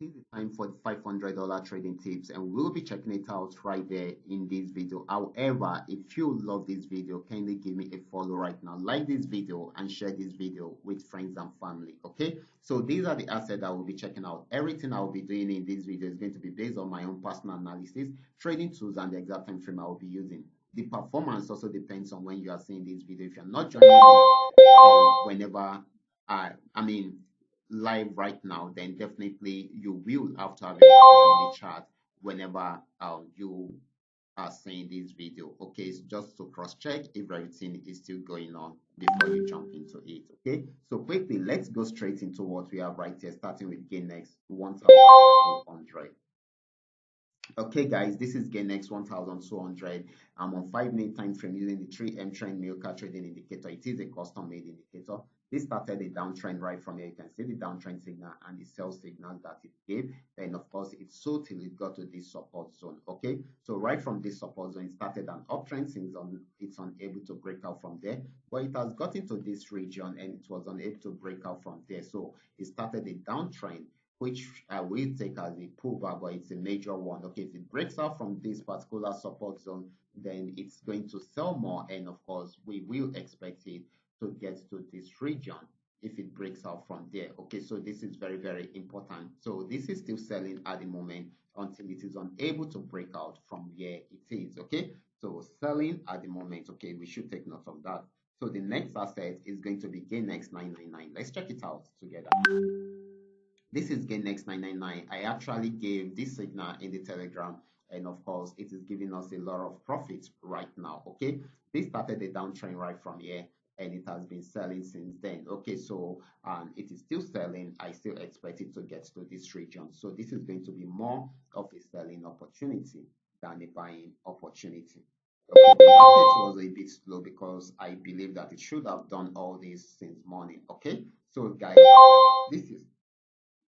It is the time for the $500 trading tips, and we'll be checking it out right there in this video. However, if you love this video, kindly give me a follow right now, like this video and share this video with friends and family. Okay, so these are the assets that we'll be checking out. Everything I'll be doing in this video is going to be based on my own personal analysis, trading tools, and the exact time frame I will be using. The performance also depends on when you are seeing this video. If you're not joining me whenever I mean live right now, then definitely you will have to have it on the chart whenever you are seeing this video. Okay, so just to cross check if everything is still going on before you jump into it. Okay, so quickly let's go straight into what we have right here, starting with gain next 1200. Okay, guys, this is GainX 1200. I'm on 5-minute time frame using the 3M trend Milka trading indicator. It is a custom made indicator. This started a downtrend right from here. You can see the downtrend signal and the sell signal that it gave. Then, of course, it sold till it got to this support zone. Okay, so right from this support zone, it started an uptrend since it's unable to break out from there. But it has gotten to this region and it was unable to break out from there. So it started a downtrend, which I will take as a pullback, but it's a major one. Okay, if it breaks out from this particular support zone, then it's going to sell more, and of course, we will expect it to get to this region if it breaks out from there. Okay, so this is very, very important. So this is still selling at the moment until it is unable to break out from where it is. Okay, so selling at the moment. Okay, we should take note of that. So the next asset is going to be GainX 999. Let's check it out together. This is GainX 999. I actually gave this signal in the Telegram, and of course, it is giving us a lot of profits right now. Okay, this started a downtrend right from here, and it has been selling since then. Okay, so it is still selling. I still expect it to get to this region. So this is going to be more of a selling opportunity than a buying opportunity. Okay, the market was a bit slow because I believe that it should have done all this since morning. Okay, so guys, this is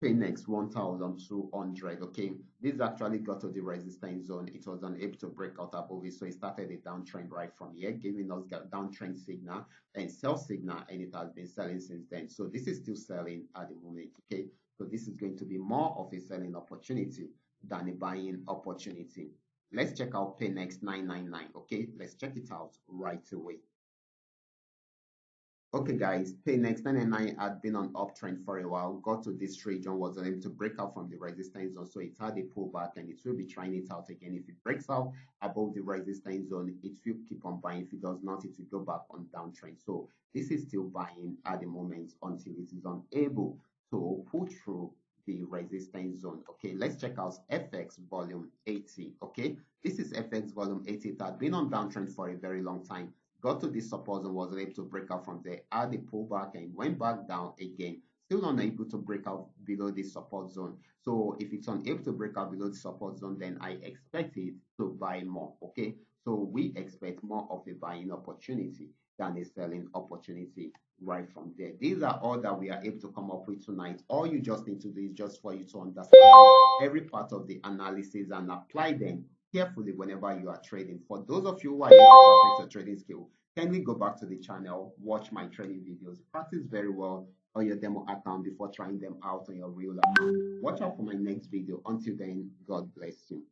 next 1200. Okay, this actually got to the resistance zone. It was unable to break out above it, so it started a downtrend right from here, giving us a downtrend signal and sell signal, and it has been selling since then. So this is still selling at the moment. Okay, so this is going to be more of a selling opportunity than a buying opportunity. Let's check out PayNext 999. Okay, let's check it out right away. Okay, guys, PayNext 999 had been on uptrend for a while, got to this region, was unable to break out from the resistance zone, so it had a pullback and it will be trying it out again. If it breaks out above the resistance zone, it will keep on buying. If it does not, it will go back on downtrend. So this is still buying at the moment until it is unable to pull through the resistance zone. Okay, let's check out FX volume 80. Okay, this is FX volume 80. It had been on downtrend for a very long time, got to this support zone, was able to break out from there, had a pullback and went back down again, still unable to break out below this support zone. So if it's unable to break out below the support zone, then I expect it to buy more. Okay, so we expect more of a buying opportunity than a selling opportunity right from there. These are all that we are able to come up with tonight. All you just need to do is just for you to understand every part of the analysis and apply them carefully whenever you are trading. For those of you who are able to practice your trading skill, kindly go back to the channel, watch my trading videos, practice very well on your demo account before trying them out on your real account. Watch out for my next video. Until then, God bless you.